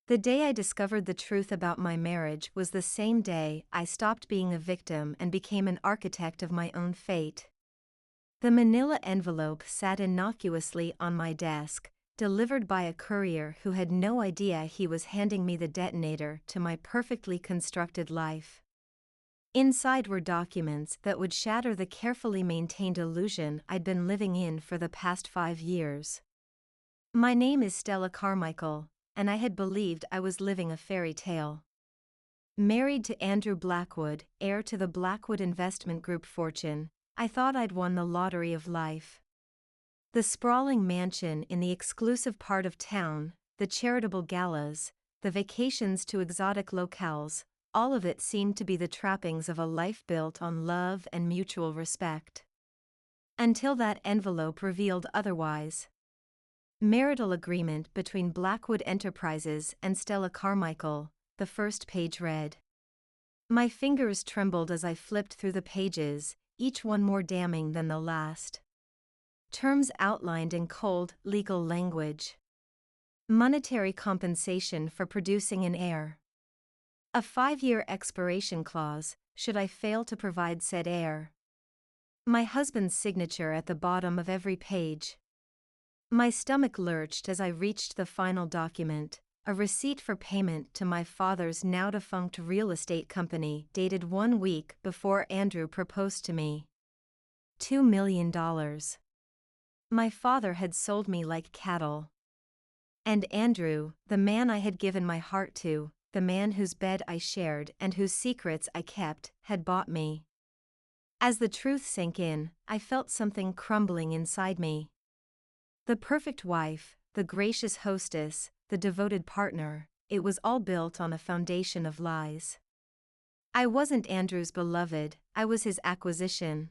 The day I discovered the truth about my marriage was the same day I stopped being a victim and became an architect of my own fate. The manila envelope sat innocuously on my desk, delivered by a courier who had no idea he was handing me the detonator to my perfectly constructed life. Inside were documents that would shatter the carefully maintained illusion I'd been living in for the past 5 years. My name is Stella Carmichael, and I had believed I was living a fairy tale. Married to Andrew Blackwood, heir to the Blackwood Investment Group fortune, I thought I'd won the lottery of life. The sprawling mansion in the exclusive part of town, the charitable galas, the vacations to exotic locales, all of it seemed to be the trappings of a life built on love and mutual respect. Until that envelope revealed otherwise. Marital agreement between Blackwood Enterprises and Stella Carmichael, the first page read. My fingers trembled as I flipped through the pages, each one more damning than the last. Terms outlined in cold, legal language. Monetary compensation for producing an heir. A 5-year expiration clause, should I fail to provide said heir. My husband's signature at the bottom of every page. My stomach lurched as I reached the final document, a receipt for payment to my father's now-defunct real estate company dated 1 week before Andrew proposed to me. $2 million. My father had sold me like cattle. And Andrew, the man I had given my heart to, the man whose bed I shared and whose secrets I kept, had bought me. As the truth sank in, I felt something crumbling inside me. The perfect wife, the gracious hostess, the devoted partner, it was all built on a foundation of lies. I wasn't Andrew's beloved, I was his acquisition.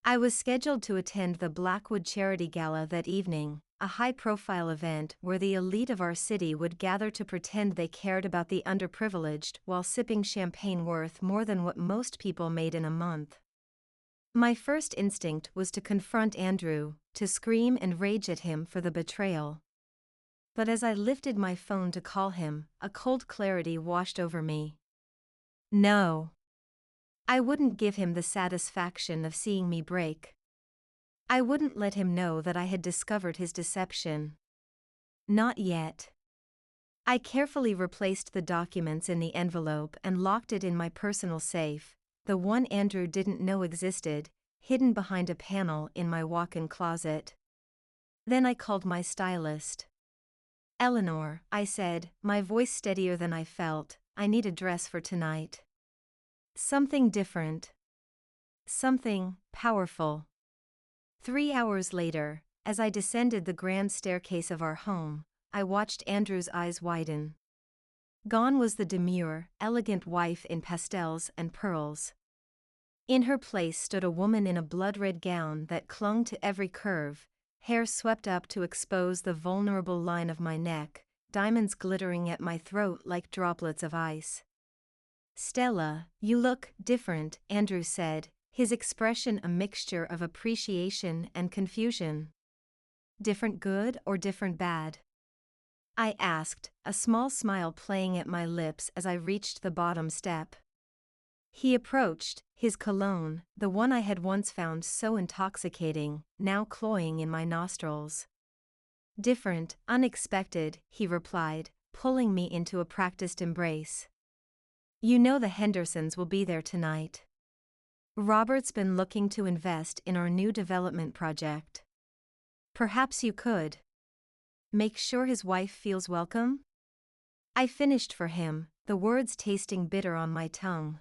I was scheduled to attend the Blackwood Charity Gala that evening, a high-profile event where the elite of our city would gather to pretend they cared about the underprivileged while sipping champagne worth more than what most people made in a month. My first instinct was to confront Andrew, to scream and rage at him for the betrayal. But as I lifted my phone to call him, a cold clarity washed over me. No. I wouldn't give him the satisfaction of seeing me break. I wouldn't let him know that I had discovered his deception. Not yet. I carefully replaced the documents in the envelope and locked it in my personal safe, the one Andrew didn't know existed, hidden behind a panel in my walk-in closet. Then I called my stylist. Eleanor, I said, my voice steadier than I felt, I need a dress for tonight. Something different. Something powerful. 3 hours later, as I descended the grand staircase of our home, I watched Andrew's eyes widen. Gone was the demure, elegant wife in pastels and pearls. In her place stood a woman in a blood-red gown that clung to every curve, hair swept up to expose the vulnerable line of my neck, diamonds glittering at my throat like droplets of ice. Stella, you look different, Andrew said, his expression a mixture of appreciation and confusion. Different good or different bad? I asked, a small smile playing at my lips as I reached the bottom step. He approached, his cologne, the one I had once found so intoxicating, now cloying in my nostrils. Different, unexpected, he replied, pulling me into a practiced embrace. You know the Hendersons will be there tonight. Robert's been looking to invest in our new development project. Perhaps you could make sure his wife feels welcome? I finished for him, the words tasting bitter on my tongue.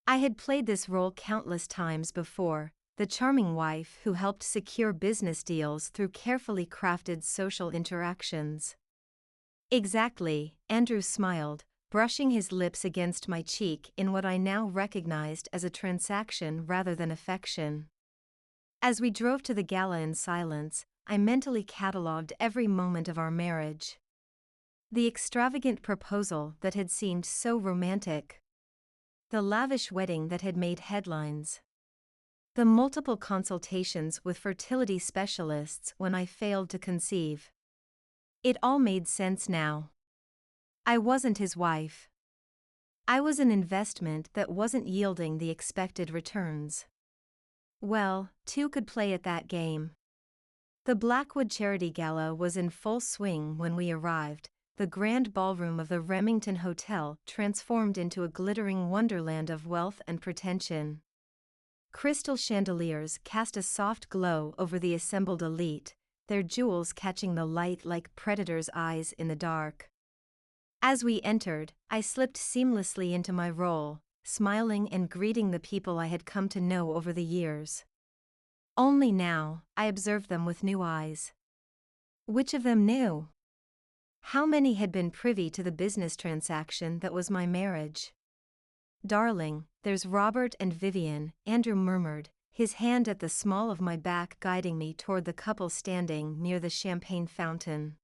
I had played this role countless times before, the charming wife who helped secure business deals through carefully crafted social interactions. Exactly, Andrew smiled, brushing his lips against my cheek in what I now recognized as a transaction rather than affection. As we drove to the gala in silence, I mentally catalogued every moment of our marriage. The extravagant proposal that had seemed so romantic. The lavish wedding that had made headlines. The multiple consultations with fertility specialists when I failed to conceive. It all made sense now. I wasn't his wife. I was an investment that wasn't yielding the expected returns. Well, two could play at that game. The Blackwood Charity Gala was in full swing when we arrived, the grand ballroom of the Remington Hotel transformed into a glittering wonderland of wealth and pretension. Crystal chandeliers cast a soft glow over the assembled elite, their jewels catching the light like predators' eyes in the dark. As we entered, I slipped seamlessly into my role, smiling and greeting the people I had come to know over the years. Only now, I observed them with new eyes. Which of them knew? How many had been privy to the business transaction that was my marriage? "Darling, there's Robert and Vivian," Andrew murmured, his hand at the small of my back guiding me toward the couple standing near the champagne fountain.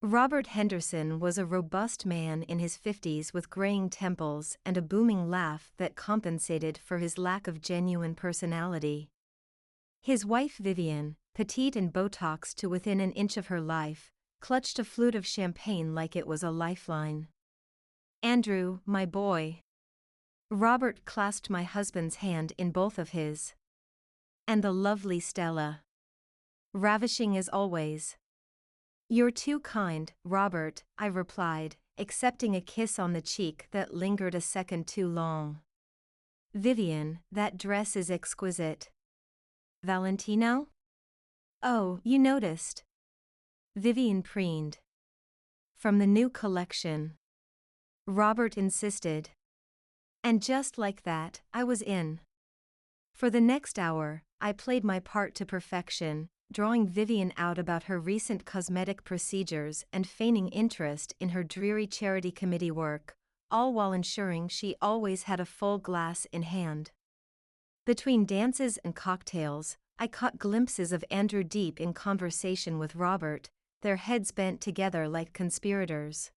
Robert Henderson was a robust man in his 50s with graying temples and a booming laugh that compensated for his lack of genuine personality. His wife Vivian, petite and Botoxed to within an inch of her life, clutched a flute of champagne like it was a lifeline. "Andrew, my boy." Robert clasped my husband's hand in both of his. "And the lovely Stella. Ravishing as always." "You're too kind, Robert," I replied, accepting a kiss on the cheek that lingered a second too long. "Vivian, that dress is exquisite." "Valentino?" "Oh, you noticed." Vivian preened. "From the new collection." Robert insisted. And just like that, I was in. For the next hour, I played my part to perfection, drawing Vivian out about her recent cosmetic procedures and feigning interest in her dreary charity committee work, all while ensuring she always had a full glass in hand. Between dances and cocktails, I caught glimpses of Andrew deep in conversation with Robert, their heads bent together like conspirators.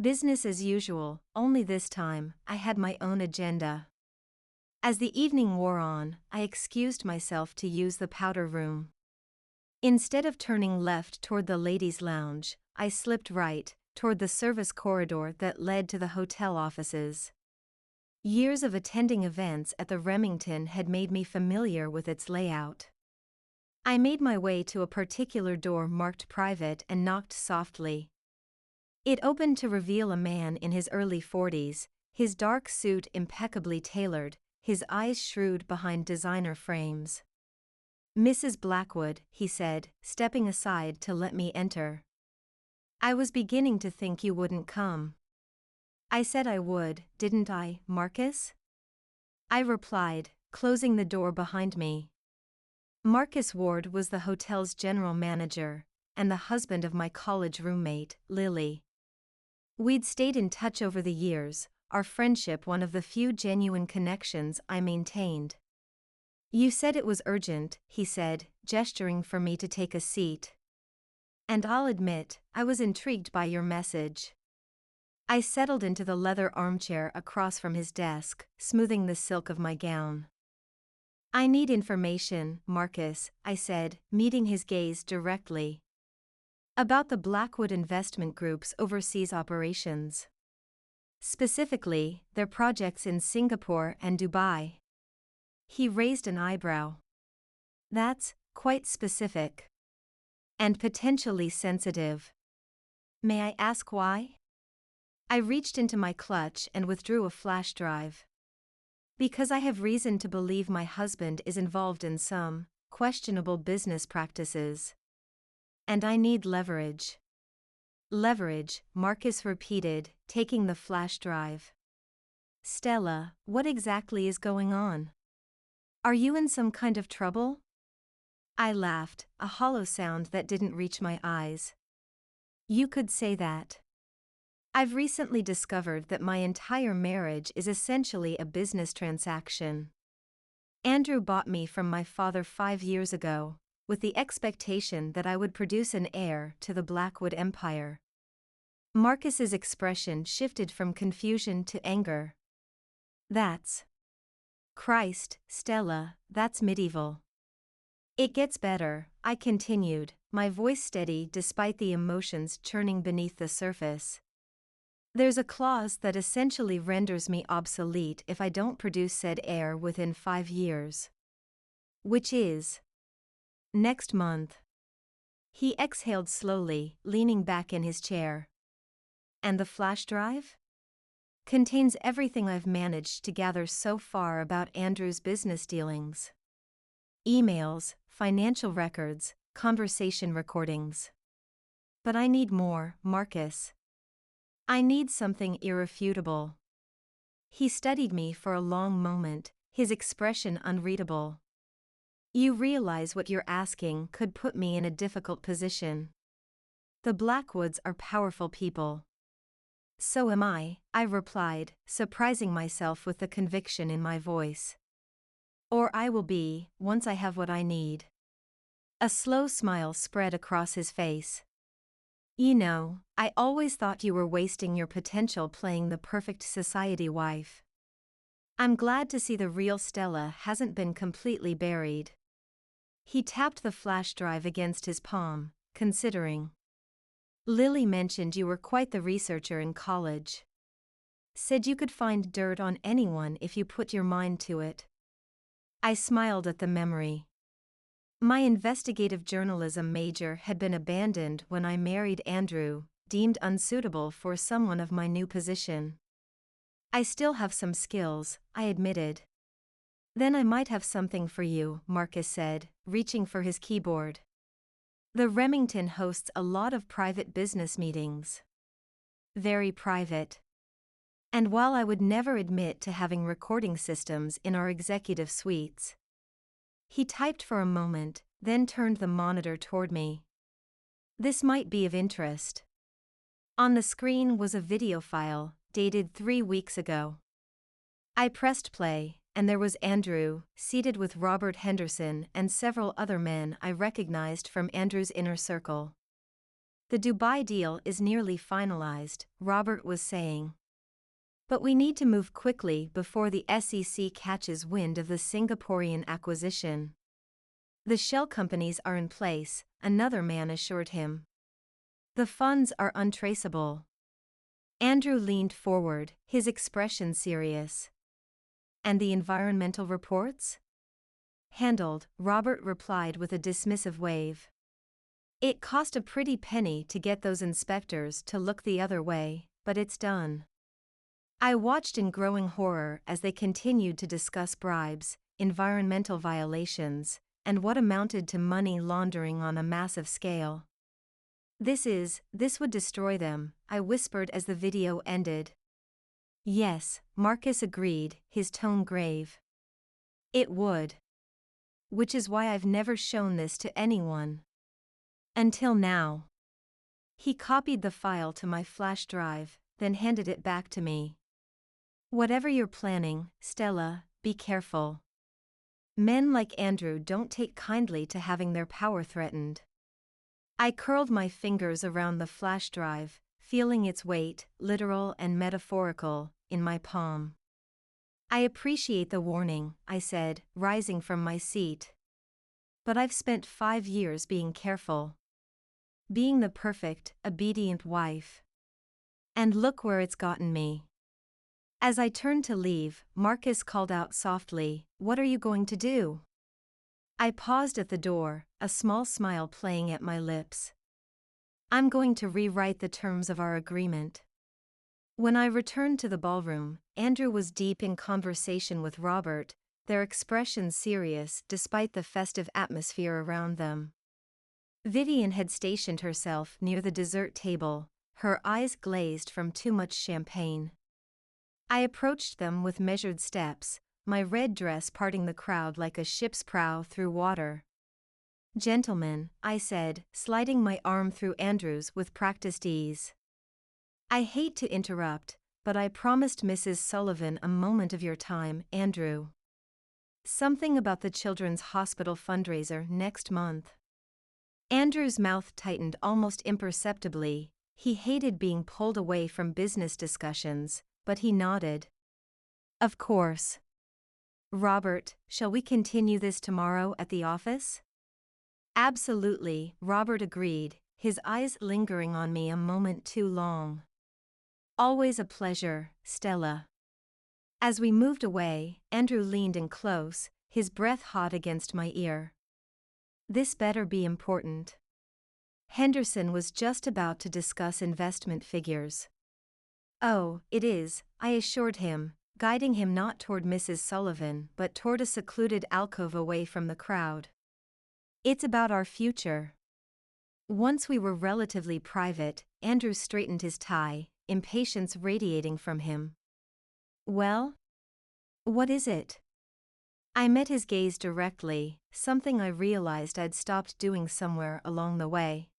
Business as usual, only this time, I had my own agenda. As the evening wore on, I excused myself to use the powder room. Instead of turning left toward the ladies' lounge, I slipped right, toward the service corridor that led to the hotel offices. Years of attending events at the Remington had made me familiar with its layout. I made my way to a particular door marked private and knocked softly. It opened to reveal a man in his early 40s, his dark suit impeccably tailored, his eyes shrewd behind designer frames. "Mrs. Blackwood," he said, stepping aside to let me enter. "I was beginning to think you wouldn't come." "I said I would, didn't I, Marcus?" I replied, closing the door behind me. Marcus Ward was the hotel's general manager, and the husband of my college roommate, Lily. We'd stayed in touch over the years, our friendship one of the few genuine connections I maintained. "You said it was urgent," he said, gesturing for me to take a seat. "And I'll admit, I was intrigued by your message." I settled into the leather armchair across from his desk, smoothing the silk of my gown. "I need information, Marcus," I said, meeting his gaze directly. "About the Blackwood Investment Group's overseas operations. Specifically, their projects in Singapore and Dubai." He raised an eyebrow. "That's quite specific. And potentially sensitive. May I ask why?" I reached into my clutch and withdrew a flash drive. "Because I have reason to believe my husband is involved in some questionable business practices. And I need leverage." "Leverage," Marcus repeated, taking the flash drive. "Stella, what exactly is going on? Are you in some kind of trouble?" I laughed, a hollow sound that didn't reach my eyes. "You could say that. I've recently discovered that my entire marriage is essentially a business transaction. Andrew bought me from my father 5 years ago, with the expectation that I would produce an heir to the Blackwood Empire." Marcus's expression shifted from confusion to anger. "That's... Christ, Stella, that's medieval." "It gets better," I continued, my voice steady despite the emotions churning beneath the surface. There's a clause that essentially renders me obsolete if I don't produce said heir within 5 years. Which is next month. He exhaled slowly, leaning back in his chair. And the flash drive? Contains everything I've managed to gather so far about Andrew's business dealings. Emails, financial records, conversation recordings. But I need more, Marcus. I need something irrefutable. He studied me for a long moment, his expression unreadable. You realize what you're asking could put me in a difficult position. The Blackwoods are powerful people. So am I replied, surprising myself with the conviction in my voice. Or I will be, once I have what I need. A slow smile spread across his face. You know, I always thought you were wasting your potential playing the perfect society wife. I'm glad to see the real Stella hasn't been completely buried. He tapped the flash drive against his palm, considering. Lily mentioned you were quite the researcher in college. Said you could find dirt on anyone if you put your mind to it. I smiled at the memory. My investigative journalism major had been abandoned when I married Andrew, deemed unsuitable for someone of my new position. I still have some skills, I admitted. Then I might have something for you, Marcus said, reaching for his keyboard. The Remington hosts a lot of private business meetings. Very private. And while I would never admit to having recording systems in our executive suites. He typed for a moment, then turned the monitor toward me. This might be of interest. On the screen was a video file, dated 3 weeks ago. I pressed play, and there was Andrew, seated with Robert Henderson and several other men I recognized from Andrew's inner circle. The Dubai deal is nearly finalized, Robert was saying. But we need to move quickly before the SEC catches wind of the Singaporean acquisition. The shell companies are in place, another man assured him. The funds are untraceable. Andrew leaned forward, his expression serious. And the environmental reports? Handled, Robert replied with a dismissive wave. It cost a pretty penny to get those inspectors to look the other way, but it's done. I watched in growing horror as they continued to discuss bribes, environmental violations, and what amounted to money laundering on a massive scale. This would destroy them, I whispered as the video ended. Yes, Marcus agreed, his tone grave. It would. Which is why I've never shown this to anyone. Until now. He copied the file to my flash drive, then handed it back to me. Whatever you're planning, Stella, be careful. Men like Andrew don't take kindly to having their power threatened. I curled my fingers around the flash drive, feeling its weight, literal and metaphorical, in my palm. I appreciate the warning, I said, rising from my seat. But I've spent 5 years being careful. Being the perfect, obedient wife. And look where it's gotten me. As I turned to leave, Marcus called out softly, "What are you going to do?" I paused at the door, a small smile playing at my lips. I'm going to rewrite the terms of our agreement. When I returned to the ballroom, Andrew was deep in conversation with Robert, their expressions serious despite the festive atmosphere around them. Vivian had stationed herself near the dessert table, her eyes glazed from too much champagne. I approached them with measured steps, my red dress parting the crowd like a ship's prow through water. "Gentlemen," I said, sliding my arm through Andrew's with practiced ease. "I hate to interrupt, but I promised Mrs. Sullivan a moment of your time, Andrew. Something about the Children's Hospital fundraiser next month." Andrew's mouth tightened almost imperceptibly. He hated being pulled away from business discussions, but he nodded. "Of course. Robert, shall we continue this tomorrow at the office?" "Absolutely," Robert agreed, his eyes lingering on me a moment too long. Always a pleasure, Stella. As we moved away, Andrew leaned in close, his breath hot against my ear. This better be important. Henderson was just about to discuss investment figures. Oh, it is, I assured him, guiding him not toward Mrs. Sullivan but toward a secluded alcove away from the crowd. It's about our future. Once we were relatively private, Andrew straightened his tie, impatience radiating from him. Well? What is it? I met his gaze directly, something I realized I'd stopped doing somewhere along the way.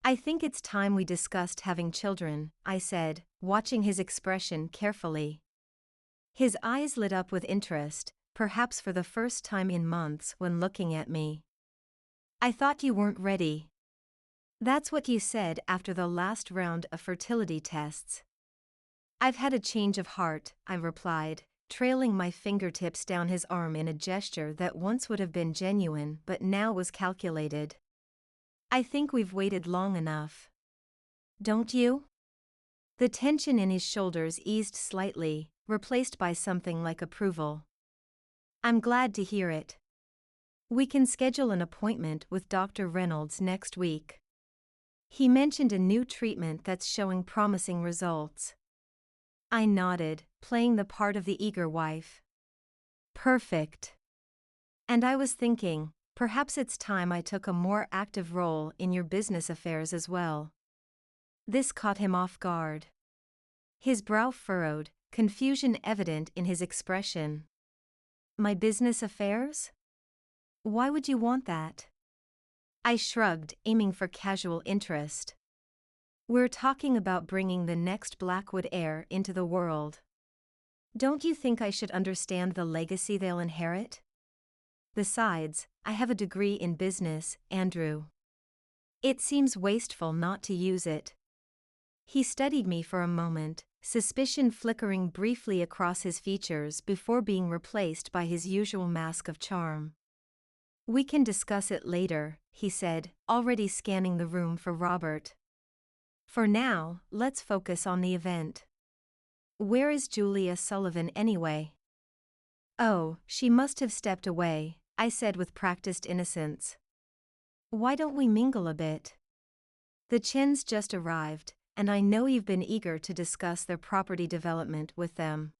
I think it's time we discussed having children, I said, watching his expression carefully. His eyes lit up with interest, perhaps for the first time in months when looking at me. I thought you weren't ready. That's what you said after the last round of fertility tests. I've had a change of heart, I replied, trailing my fingertips down his arm in a gesture that once would have been genuine but now was calculated. I think we've waited long enough. Don't you? The tension in his shoulders eased slightly, replaced by something like approval. I'm glad to hear it. We can schedule an appointment with Dr. Reynolds next week. He mentioned a new treatment that's showing promising results. I nodded, playing the part of the eager wife. Perfect. And I was thinking, perhaps it's time I took a more active role in your business affairs as well. This caught him off guard. His brow furrowed, confusion evident in his expression. My business affairs? Why would you want that? I shrugged, aiming for casual interest. We're talking about bringing the next Blackwood heir into the world. Don't you think I should understand the legacy they'll inherit? Besides, I have a degree in business, Andrew. It seems wasteful not to use it. He studied me for a moment, suspicion flickering briefly across his features before being replaced by his usual mask of charm. We can discuss it later, he said, already scanning the room for Robert. For now, let's focus on the event. Where is Julia Sullivan anyway? Oh, she must have stepped away, I said with practiced innocence. Why don't we mingle a bit? The Chens just arrived, and I know you've been eager to discuss their property development with them.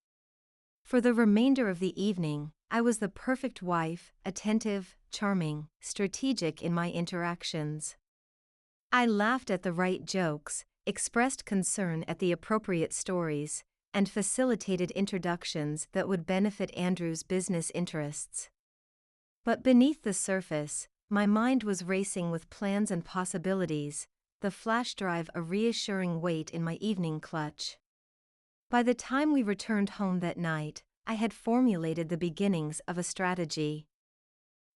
For the remainder of the evening, I was the perfect wife, attentive, charming, strategic in my interactions. I laughed at the right jokes, expressed concern at the appropriate stories, and facilitated introductions that would benefit Andrew's business interests. But beneath the surface, my mind was racing with plans and possibilities, the flash drive a reassuring weight in my evening clutch. By the time we returned home that night, I had formulated the beginnings of a strategy.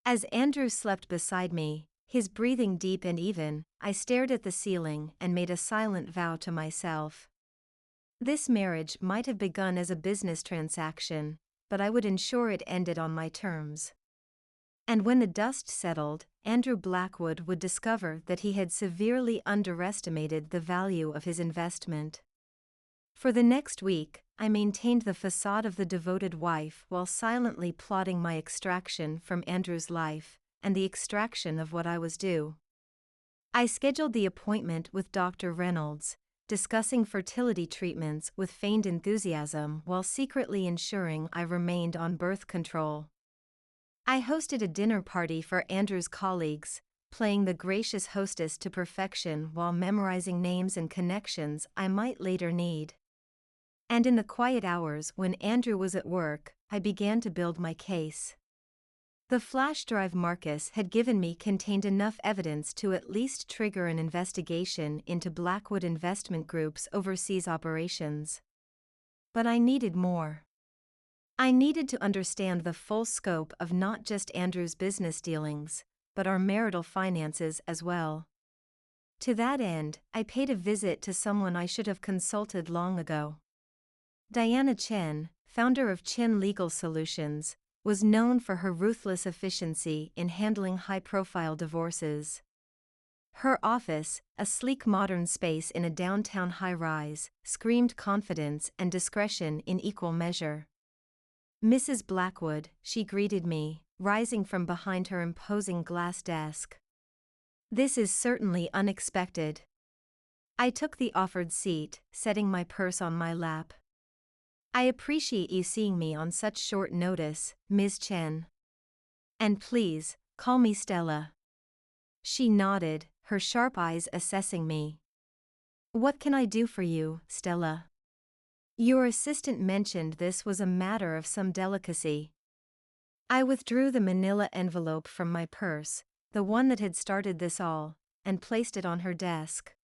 As Andrew slept beside me, his breathing deep and even, I stared at the ceiling and made a silent vow to myself. This marriage might have begun as a business transaction, but I would ensure it ended on my terms. And when the dust settled, Andrew Blackwood would discover that he had severely underestimated the value of his investment. For the next week, I maintained the facade of the devoted wife while silently plotting my extraction from Andrew's life, and the extraction of what I was due. I scheduled the appointment with Dr. Reynolds, discussing fertility treatments with feigned enthusiasm while secretly ensuring I remained on birth control. I hosted a dinner party for Andrew's colleagues, playing the gracious hostess to perfection while memorizing names and connections I might later need. And in the quiet hours when Andrew was at work, I began to build my case. The flash drive Marcus had given me contained enough evidence to at least trigger an investigation into Blackwood Investment Group's overseas operations. But I needed more. I needed to understand the full scope of not just Andrew's business dealings, but our marital finances as well. To that end, I paid a visit to someone I should have consulted long ago. Diana Chen, founder of Chen Legal Solutions, was known for her ruthless efficiency in handling high-profile divorces. Her office, a sleek modern space in a downtown high-rise, screamed confidence and discretion in equal measure. "Mrs. Blackwood," she greeted me, rising from behind her imposing glass desk. "This is certainly unexpected." I took the offered seat, setting my purse on my lap. "I appreciate you seeing me on such short notice, Ms. Chen. And please, call me Stella." She nodded, her sharp eyes assessing me. "What can I do for you, Stella?" "Your assistant mentioned this was a matter of some delicacy." I withdrew the manila envelope from my purse, the one that had started this all, and placed it on her desk.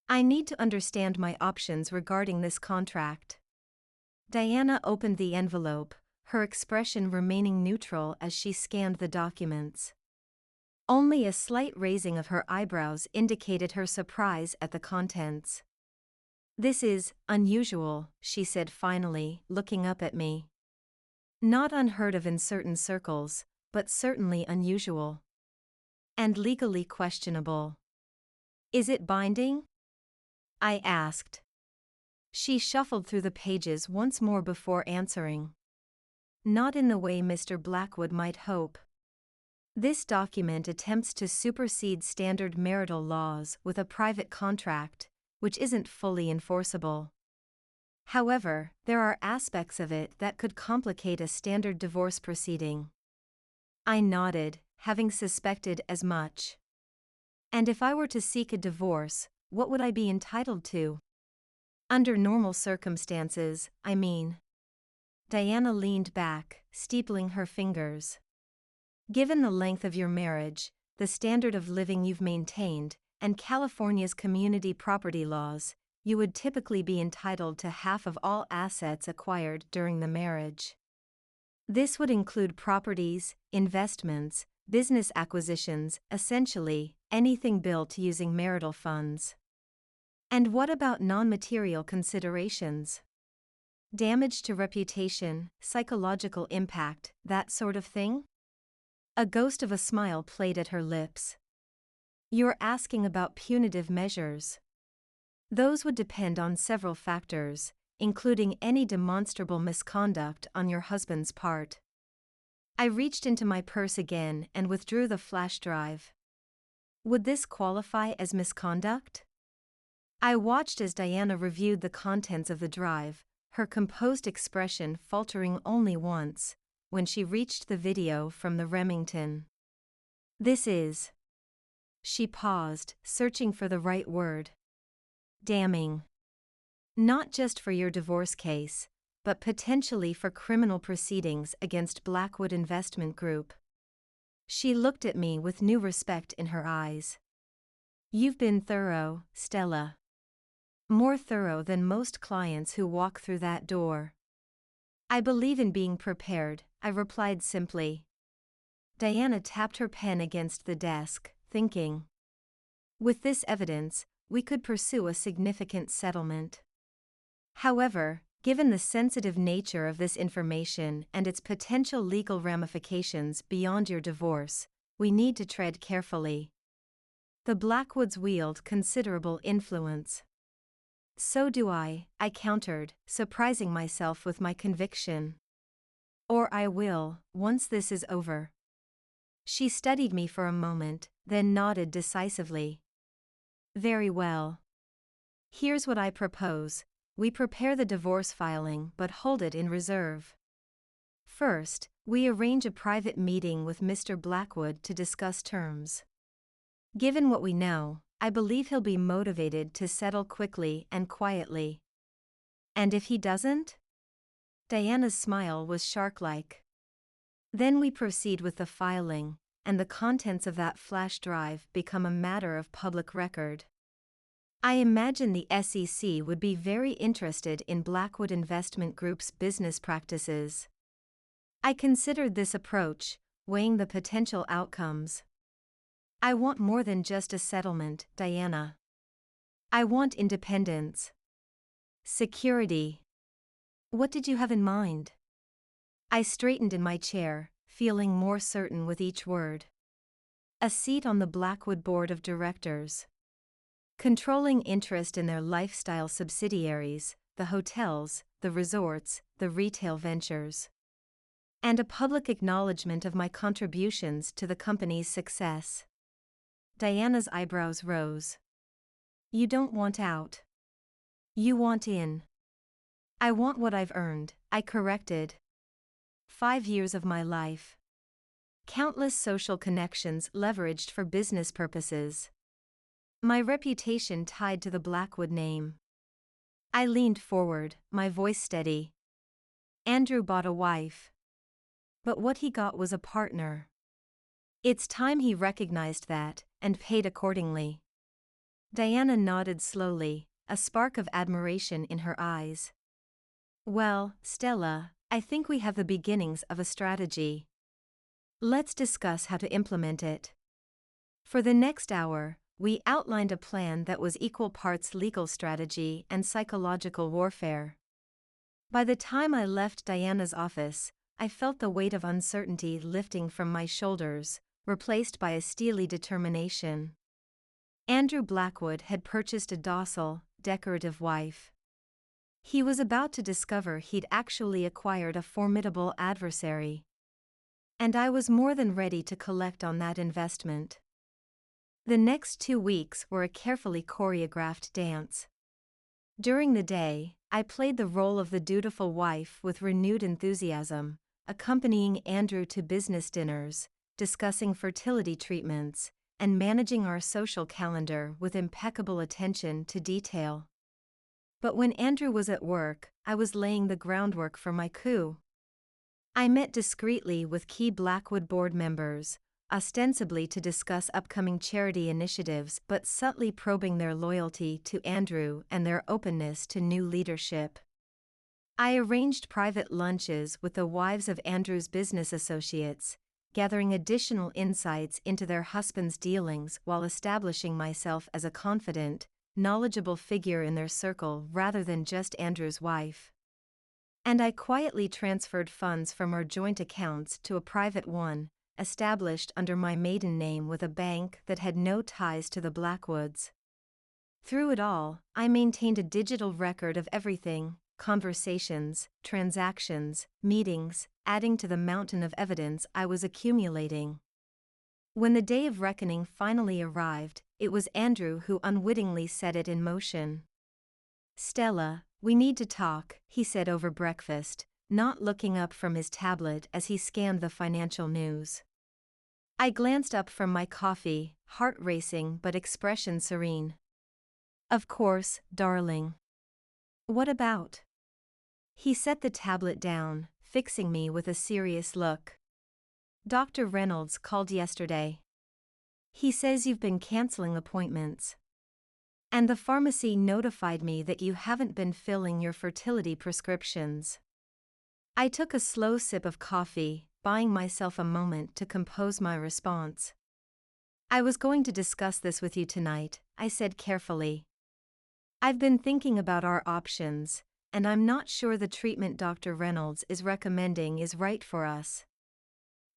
"I need to understand my options regarding this contract." Diana opened the envelope, her expression remaining neutral as she scanned the documents. Only a slight raising of her eyebrows indicated her surprise at the contents. "This is unusual," she said finally, looking up at me. "Not unheard of in certain circles, but certainly unusual. And legally questionable." "Is it binding?" I asked. She shuffled through the pages once more before answering. "Not in the way Mr. Blackwood might hope. This document attempts to supersede standard marital laws with a private contract, which isn't fully enforceable. However, there are aspects of it that could complicate a standard divorce proceeding." I nodded, having suspected as much. "And if I were to seek a divorce, what would I be entitled to?" "Under normal circumstances, I mean." Diana leaned back, steepling her fingers. "Given the length of your marriage, the standard of living you've maintained, and California's community property laws, you would typically be entitled to half of all assets acquired during the marriage. This would include properties, investments, business acquisitions, essentially, anything built using marital funds." "And what about non-material considerations? Damage to reputation, psychological impact, that sort of thing?" A ghost of a smile played at her lips. "You're asking about punitive measures. Those would depend on several factors, including any demonstrable misconduct on your husband's part." I reached into my purse again and withdrew the flash drive. "Would this qualify as misconduct?" I watched as Diana reviewed the contents of the drive, her composed expression faltering only once, when she reached the video from the Remington. "This is..." She paused, searching for the right word. "Damning. Not just for your divorce case, but potentially for criminal proceedings against Blackwood Investment Group." She looked at me with new respect in her eyes. "You've been thorough, Stella. More thorough than most clients who walk through that door." "I believe in being prepared," I replied simply. Diana tapped her pen against the desk, thinking. "With this evidence, we could pursue a significant settlement. However, given the sensitive nature of this information and its potential legal ramifications beyond your divorce, we need to tread carefully. The Blackwoods wield considerable influence." "So do I countered, surprising myself with my conviction. "Or I will, once this is over." She studied me for a moment, then nodded decisively. "Very well. Here's what I propose. We prepare the divorce filing but hold it in reserve. First, we arrange a private meeting with Mr. Blackwood to discuss terms. Given what we know, I believe he'll be motivated to settle quickly and quietly. And if he doesn't?" Diana's smile was shark-like. "Then we proceed with the filing, and the contents of that flash drive become a matter of public record. I imagine the SEC would be very interested in Blackwood Investment Group's business practices." I considered this approach, weighing the potential outcomes. "I want more than just a settlement, Diana. I want independence. Security." "What did you have in mind?" I straightened in my chair, feeling more certain with each word. A seat on the Blackwood Board of Directors. Controlling interest in their lifestyle subsidiaries, the hotels, the resorts, the retail ventures. And a public acknowledgement of my contributions to the company's success. Diana's eyebrows rose. You don't want out. You want in. I want what I've earned, I corrected. 5 years of my life. Countless social connections leveraged for business purposes. My reputation tied to the Blackwood name. I leaned forward, my voice steady. Andrew bought a wife. But what he got was a partner. It's time he recognized that, and paid accordingly. Diana nodded slowly, a spark of admiration in her eyes. Well, Stella, I think we have the beginnings of a strategy. Let's discuss how to implement it. For the next hour, we outlined a plan that was equal parts legal strategy and psychological warfare. By the time I left Diana's office, I felt the weight of uncertainty lifting from my shoulders, replaced by a steely determination. Andrew Blackwood had purchased a docile, decorative wife. He was about to discover he'd actually acquired a formidable adversary. And I was more than ready to collect on that investment. The next 2 weeks were a carefully choreographed dance. During the day, I played the role of the dutiful wife with renewed enthusiasm, accompanying Andrew to business dinners, discussing fertility treatments, and managing our social calendar with impeccable attention to detail. But when Andrew was at work, I was laying the groundwork for my coup. I met discreetly with key Blackwood board members, ostensibly to discuss upcoming charity initiatives but subtly probing their loyalty to Andrew and their openness to new leadership. I arranged private lunches with the wives of Andrew's business associates, gathering additional insights into their husbands' dealings while establishing myself as a confident, knowledgeable figure in their circle rather than just Andrew's wife. And I quietly transferred funds from our joint accounts to a private one, established under my maiden name with a bank that had no ties to the Blackwoods. Through it all, I maintained a digital record of everything: conversations, transactions, meetings, adding to the mountain of evidence I was accumulating. When the day of reckoning finally arrived, it was Andrew who unwittingly set it in motion. Stella, we need to talk, he said over breakfast, not looking up from his tablet as he scanned the financial news. I glanced up from my coffee, heart racing but expression serene. Of course, darling. What about? He set the tablet down, fixing me with a serious look. Dr. Reynolds called yesterday. He says you've been canceling appointments. And the pharmacy notified me that you haven't been filling your fertility prescriptions. I took a slow sip of coffee, buying myself a moment to compose my response. I was going to discuss this with you tonight, I said carefully. I've been thinking about our options, and I'm not sure the treatment Dr. Reynolds is recommending is right for us.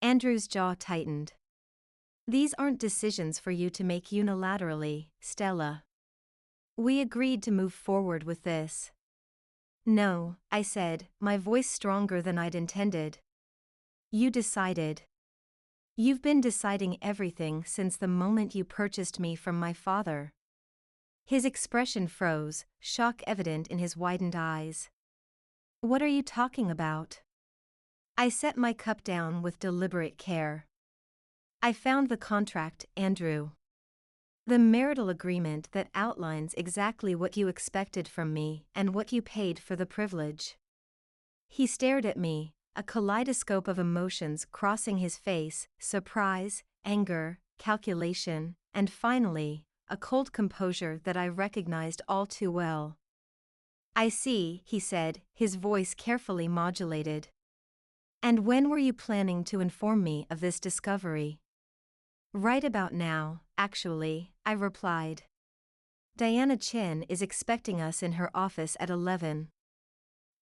Andrew's jaw tightened. These aren't decisions for you to make unilaterally, Stella. We agreed to move forward with this. No, I said, my voice stronger than I'd intended. You decided. You've been deciding everything since the moment you purchased me from my father. His expression froze, shock evident in his widened eyes. What are you talking about? I set my cup down with deliberate care. I found the contract, Andrew. The marital agreement that outlines exactly what you expected from me and what you paid for the privilege. He stared at me, a kaleidoscope of emotions crossing his face: surprise, anger, calculation, and finally, a cold composure that I recognized all too well. I see, he said, his voice carefully modulated. And when were you planning to inform me of this discovery? Right about now, actually, I replied. Diana Chen is expecting us in her office at 11.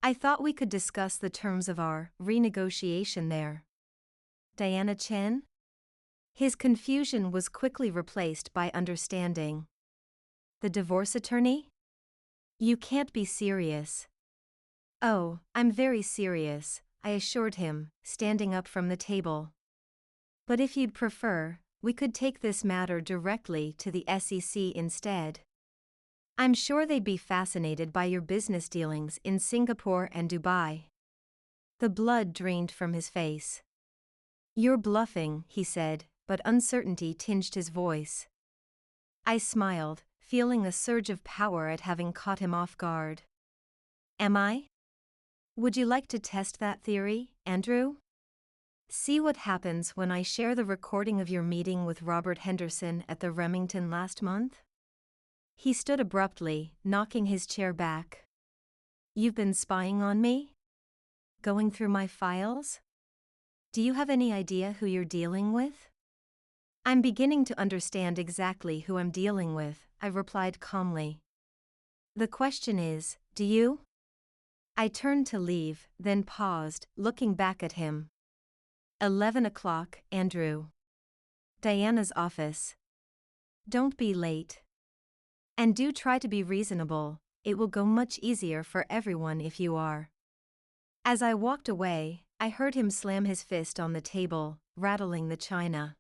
I thought we could discuss the terms of our renegotiation there. Diana Chen? His confusion was quickly replaced by understanding. The divorce attorney? You can't be serious. Oh, I'm very serious, I assured him, standing up from the table. But if you'd prefer, we could take this matter directly to the SEC instead. I'm sure they'd be fascinated by your business dealings in Singapore and Dubai. The blood drained from his face. You're bluffing, he said, but uncertainty tinged his voice. I smiled, feeling a surge of power at having caught him off guard. Am I? Would you like to test that theory, Andrew? See what happens when I share the recording of your meeting with Robert Henderson at the Remington last month? He stood abruptly, knocking his chair back. You've been spying on me? Going through my files? Do you have any idea who you're dealing with? I'm beginning to understand exactly who I'm dealing with, I replied calmly. The question is, do you? I turned to leave, then paused, looking back at him. 11 o'clock, Andrew. Diana's office. Don't be late. And do try to be reasonable, it will go much easier for everyone if you are. As I walked away, I heard him slam his fist on the table, rattling the china.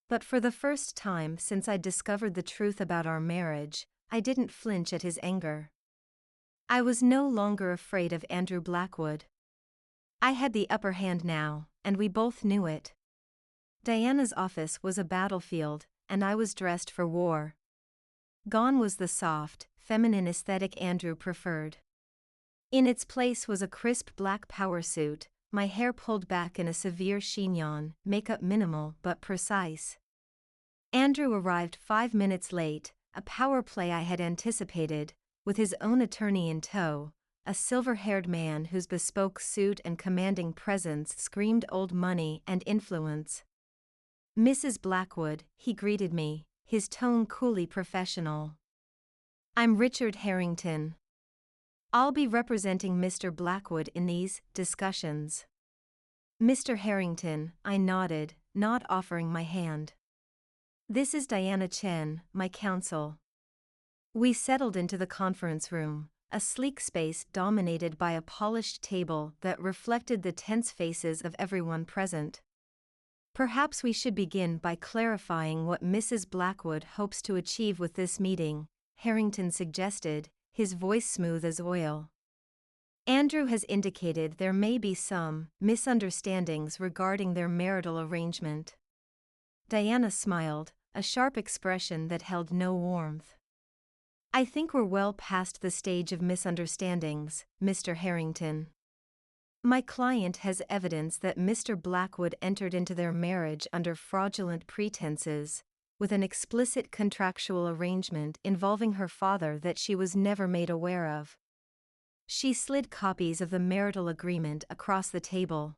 But for the first time since I'd discovered the truth about our marriage, I didn't flinch at his anger. I was no longer afraid of Andrew Blackwood. I had the upper hand now, and we both knew it. Diana's office was a battlefield, and I was dressed for war. Gone was the soft, feminine aesthetic Andrew preferred. In its place was a crisp black power suit, my hair pulled back in a severe chignon, makeup minimal but precise. Andrew arrived 5 minutes late, a power play I had anticipated, with his own attorney in tow, a silver-haired man whose bespoke suit and commanding presence screamed old money and influence. Mrs. Blackwood, he greeted me, his tone coolly professional. I'm Richard Harrington. I'll be representing Mr. Blackwood in these discussions. Mr. Harrington, I nodded, not offering my hand. This is Diana Chen, my counsel. We settled into the conference room, a sleek space dominated by a polished table that reflected the tense faces of everyone present. Perhaps we should begin by clarifying what Mrs. Blackwood hopes to achieve with this meeting, Harrington suggested, his voice smooth as oil. Andrew has indicated there may be some misunderstandings regarding their marital arrangement. Diana smiled, a sharp expression that held no warmth. I think we're well past the stage of misunderstandings, Mr. Harrington. My client has evidence that Mr. Blackwood entered into their marriage under fraudulent pretenses, with an explicit contractual arrangement involving her father that she was never made aware of. She slid copies of the marital agreement across the table.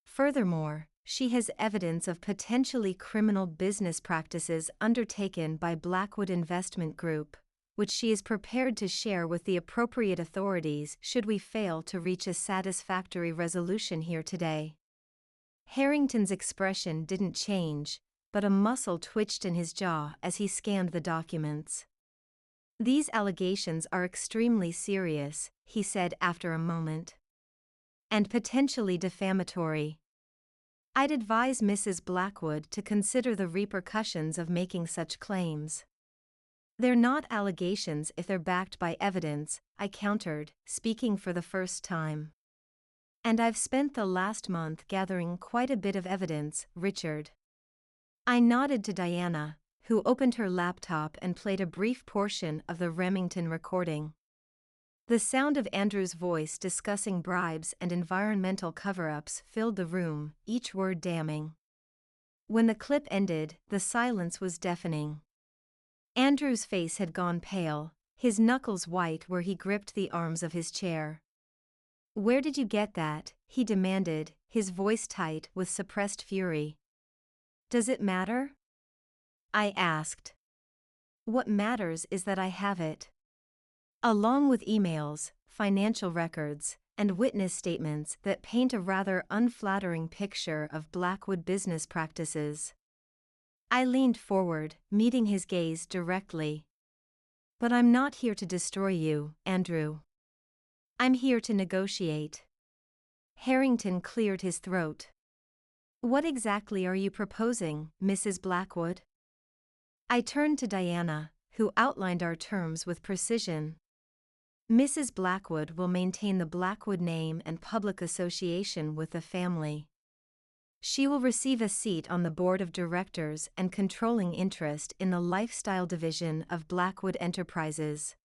Furthermore, she has evidence of potentially criminal business practices undertaken by Blackwood Investment Group, which she is prepared to share with the appropriate authorities should we fail to reach a satisfactory resolution here today. Harrington's expression didn't change, but a muscle twitched in his jaw as he scanned the documents. These allegations are extremely serious, he said after a moment. And potentially defamatory. I'd advise Mrs. Blackwood to consider the repercussions of making such claims. They're not allegations if they're backed by evidence, I countered, speaking for the first time. And I've spent the last month gathering quite a bit of evidence, Richard. I nodded to Diana, who opened her laptop and played a brief portion of the Remington recording. The sound of Andrew's voice discussing bribes and environmental cover-ups filled the room, each word damning. When the clip ended, the silence was deafening. Andrew's face had gone pale, his knuckles white where he gripped the arms of his chair. Where did you get that? He demanded, his voice tight with suppressed fury. Does it matter? I asked. What matters is that I have it. Along with emails, financial records, and witness statements that paint a rather unflattering picture of Blackwood business practices. I leaned forward, meeting his gaze directly. "But I'm not here to destroy you, Andrew. I'm here to negotiate." Harrington cleared his throat. "What exactly are you proposing, Mrs. Blackwood?" I turned to Diana, who outlined our terms with precision. "Mrs. Blackwood will maintain the Blackwood name and public association with the family. She will receive a seat on the board of directors and controlling interest in the lifestyle division of Blackwood Enterprises.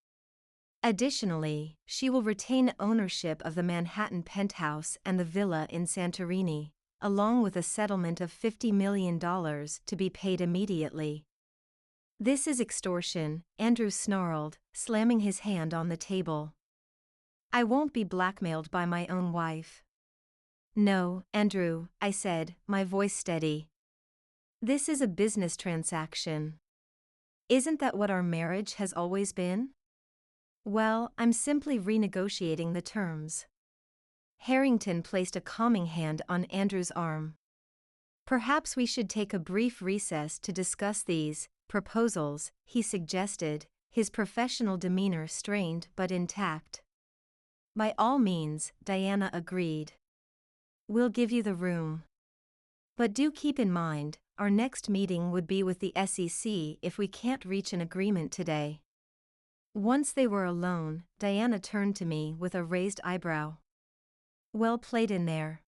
Additionally, she will retain ownership of the Manhattan penthouse and the villa in Santorini, along with a settlement of $50 million to be paid immediately." "This is extortion," Andrew snarled, slamming his hand on the table. "I won't be blackmailed by my own wife." "No, Andrew," I said, my voice steady. "This is a business transaction. Isn't that what our marriage has always been?" "Well, I'm simply renegotiating the terms." Harrington placed a calming hand on Andrew's arm. "Perhaps we should take a brief recess to discuss these proposals," he suggested, his professional demeanor strained but intact. "By all means," Diana agreed. "We'll give you the room. But do keep in mind, our next meeting would be with the SEC if we can't reach an agreement today." Once they were alone, Diana turned to me with a raised eyebrow. "Well played in there.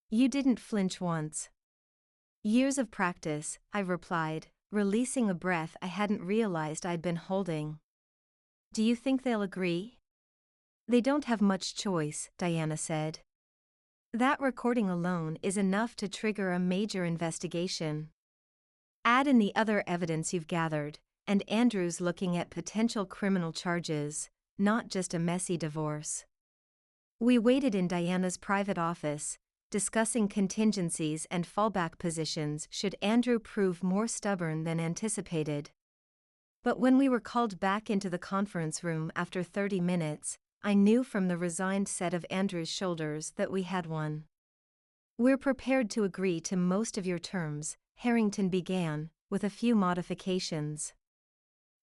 You didn't flinch once." "Years of practice," I replied, releasing a breath I hadn't realized I'd been holding. "Do you think they'll agree?" "They don't have much choice," Diana said. "That recording alone is enough to trigger a major investigation. Add in the other evidence you've gathered, and Andrew's looking at potential criminal charges, not just a messy divorce." We waited in Diana's private office, discussing contingencies and fallback positions should Andrew prove more stubborn than anticipated. But when we were called back into the conference room after 30 minutes, I knew from the resigned set of Andrew's shoulders that we had won. "We're prepared to agree to most of your terms," Harrington began, "with a few modifications.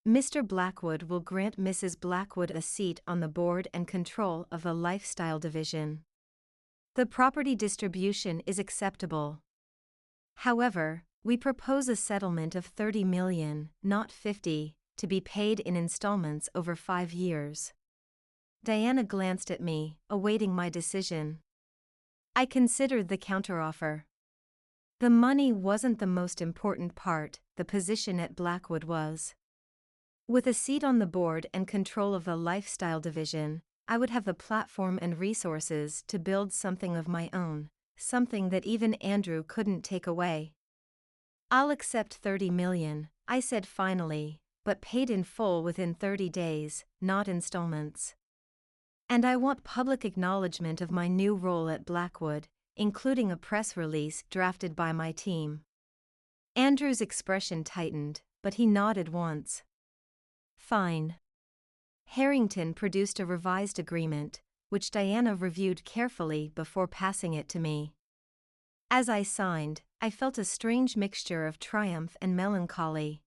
Mr. Blackwood will grant Mrs. Blackwood a seat on the board and control of the lifestyle division. The property distribution is acceptable. However, we propose a settlement of $30 million, not $50, to be paid in installments over 5 years. Diana glanced at me, awaiting my decision. I considered the counteroffer. The money wasn't the most important part, the position at Blackwood was. With a seat on the board and control of the lifestyle division, I would have the platform and resources to build something of my own, something that even Andrew couldn't take away. "I'll accept $30 million, I said finally, but paid in full within 30 days, not installments. And I want public acknowledgement of my new role at Blackwood, including a press release drafted by my team." Andrew's expression tightened, but he nodded once. "Fine." Harrington produced a revised agreement, which Diana reviewed carefully before passing it to me. As I signed, I felt a strange mixture of triumph and melancholy.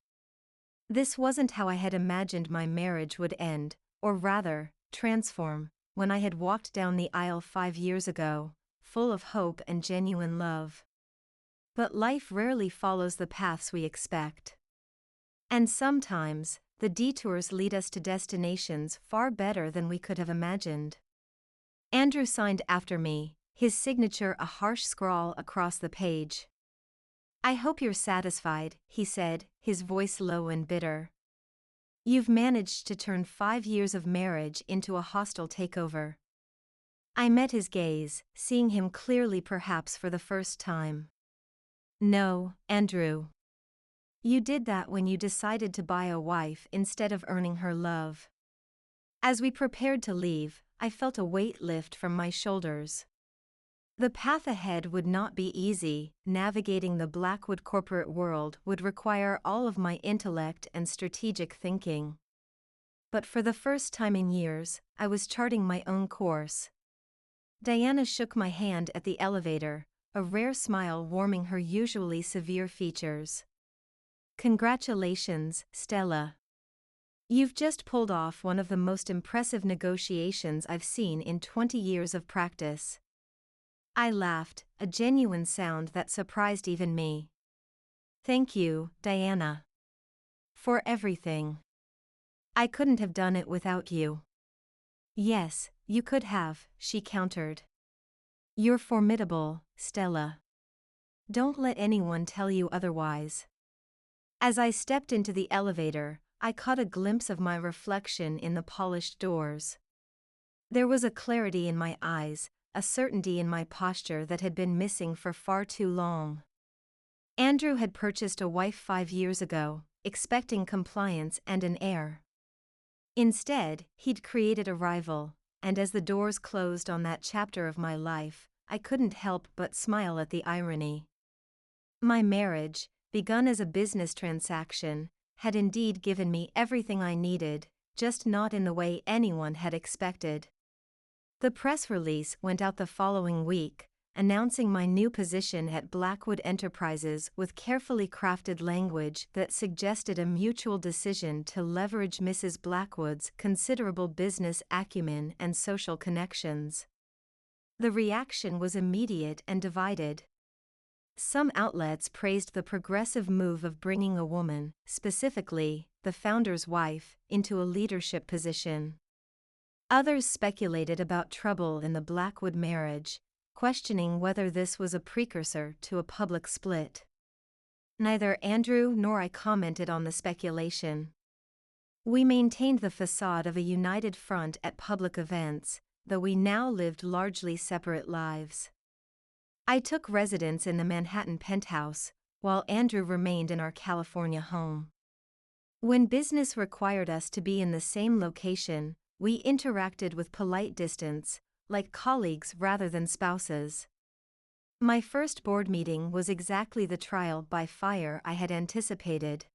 This wasn't how I had imagined my marriage would end, or rather, transform, when I had walked down the aisle 5 years ago, full of hope and genuine love. But life rarely follows the paths we expect. And sometimes, the detours lead us to destinations far better than we could have imagined. Andrew signed after me, his signature a harsh scrawl across the page. "I hope you're satisfied," he said, his voice low and bitter. "You've managed to turn 5 years of marriage into a hostile takeover." I met his gaze, seeing him clearly perhaps for the first time. "No, Andrew. You did that when you decided to buy a wife instead of earning her love." As we prepared to leave, I felt a weight lift from my shoulders. The path ahead would not be easy. Navigating the Blackwood corporate world would require all of my intellect and strategic thinking. But for the first time in years, I was charting my own course. Diana shook my hand at the elevator, a rare smile warming her usually severe features. Congratulations, Stella. You've just pulled off one of the most impressive negotiations I've seen in 20 years of practice. I laughed, a genuine sound that surprised even me. Thank you, Diana. For everything. I couldn't have done it without you. Yes, you could have, she countered. You're formidable, Stella. Don't let anyone tell you otherwise. As I stepped into the elevator, I caught a glimpse of my reflection in the polished doors. There was a clarity in my eyes, a certainty in my posture that had been missing for far too long. Andrew had purchased a wife 5 years ago, expecting compliance and an heir. Instead, he'd created a rival, and as the doors closed on that chapter of my life, I couldn't help but smile at the irony. My marriage, begun as a business transaction, had indeed given me everything I needed, just not in the way anyone had expected. The press release went out the following week, announcing my new position at Blackwood Enterprises with carefully crafted language that suggested a mutual decision to leverage Mrs. Blackwood's considerable business acumen and social connections. The reaction was immediate and divided. Some outlets praised the progressive move of bringing a woman, specifically, the founder's wife, into a leadership position. Others speculated about trouble in the Blackwood marriage, questioning whether this was a precursor to a public split. Neither Andrew nor I commented on the speculation. We maintained the facade of a united front at public events, though we now lived largely separate lives. I took residence in the Manhattan penthouse, while Andrew remained in our California home. When business required us to be in the same location, we interacted with polite distance, like colleagues rather than spouses. My first board meeting was exactly the trial by fire I had anticipated.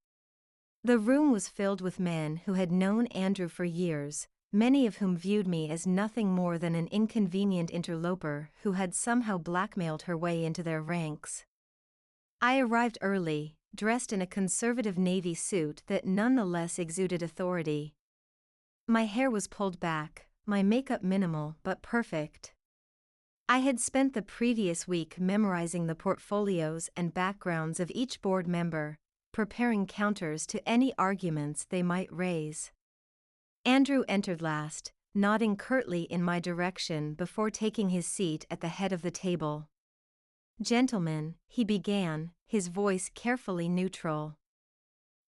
The room was filled with men who had known Andrew for years, many of whom viewed me as nothing more than an inconvenient interloper who had somehow blackmailed her way into their ranks. I arrived early, dressed in a conservative navy suit that nonetheless exuded authority. My hair was pulled back, my makeup minimal but perfect. I had spent the previous week memorizing the portfolios and backgrounds of each board member, preparing counters to any arguments they might raise. Andrew entered last, nodding curtly in my direction before taking his seat at the head of the table. "Gentlemen," he began, his voice carefully neutral.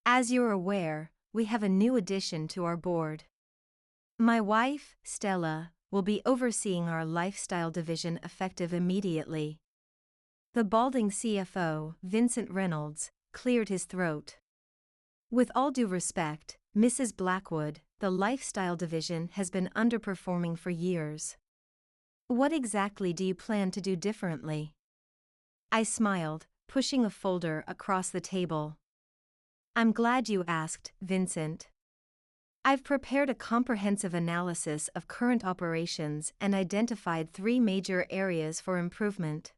"As you're aware, we have a new addition to our board. My wife, Stella, will be overseeing our lifestyle division effective immediately." The balding CFO, Vincent Reynolds, cleared his throat. "With all due respect, Mrs. Blackwood, the lifestyle division has been underperforming for years. What exactly do you plan to do differently?" I smiled, pushing a folder across the table. "I'm glad you asked, Vincent. I've prepared a comprehensive analysis of current operations and identified 3 major areas for improvement.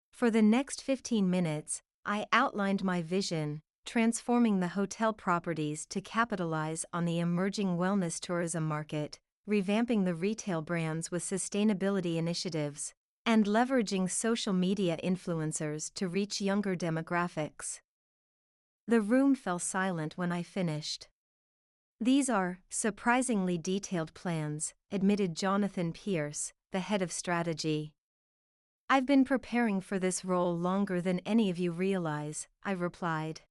For the next 15 minutes, I outlined my vision, transforming the hotel properties to capitalize on the emerging wellness tourism market, revamping the retail brands with sustainability initiatives, and leveraging social media influencers to reach younger demographics." The room fell silent when I finished. "These are surprisingly detailed plans," admitted Jonathan Pierce, the head of strategy. "I've been preparing for this role longer than any of you realize," I replied.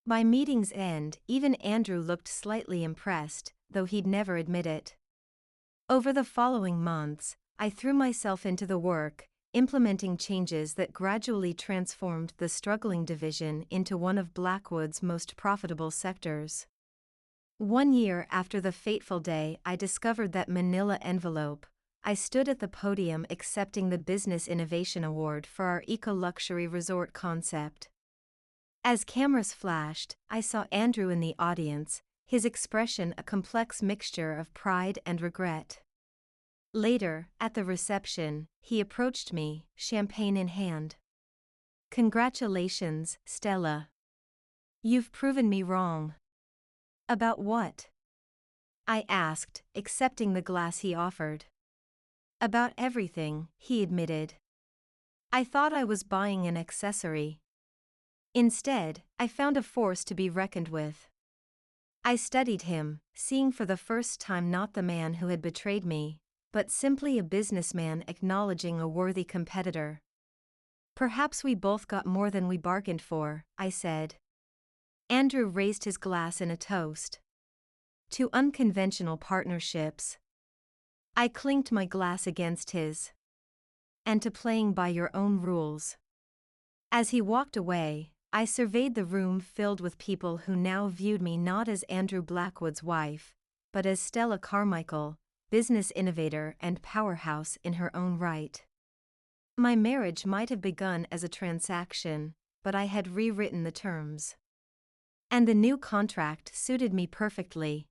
By meeting's end, even Andrew looked slightly impressed, though he'd never admit it. Over the following months, I threw myself into the work, implementing changes that gradually transformed the struggling division into one of Blackwood's most profitable sectors. 1 year after the fateful day I discovered that manila envelope, I stood at the podium accepting the Business Innovation Award for our eco-luxury resort concept. As cameras flashed, I saw Andrew in the audience, his expression a complex mixture of pride and regret. Later, at the reception, he approached me, champagne in hand. "Congratulations, Stella. You've proven me wrong." "About what?" I asked, accepting the glass he offered. "About everything," he admitted. I thought I was buying an accessory. Instead, I found a force to be reckoned with. I studied him, seeing for the first time not the man who had betrayed me, but simply a businessman acknowledging a worthy competitor. "Perhaps we both got more than we bargained for," I said. Andrew raised his glass in a toast. "To unconventional partnerships." I clinked my glass against his. "And to playing by your own rules." As he walked away, I surveyed the room filled with people who now viewed me not as Andrew Blackwood's wife, but as Stella Carmichael, business innovator and powerhouse in her own right. My marriage might have begun as a transaction, but I had rewritten the terms. And the new contract suited me perfectly.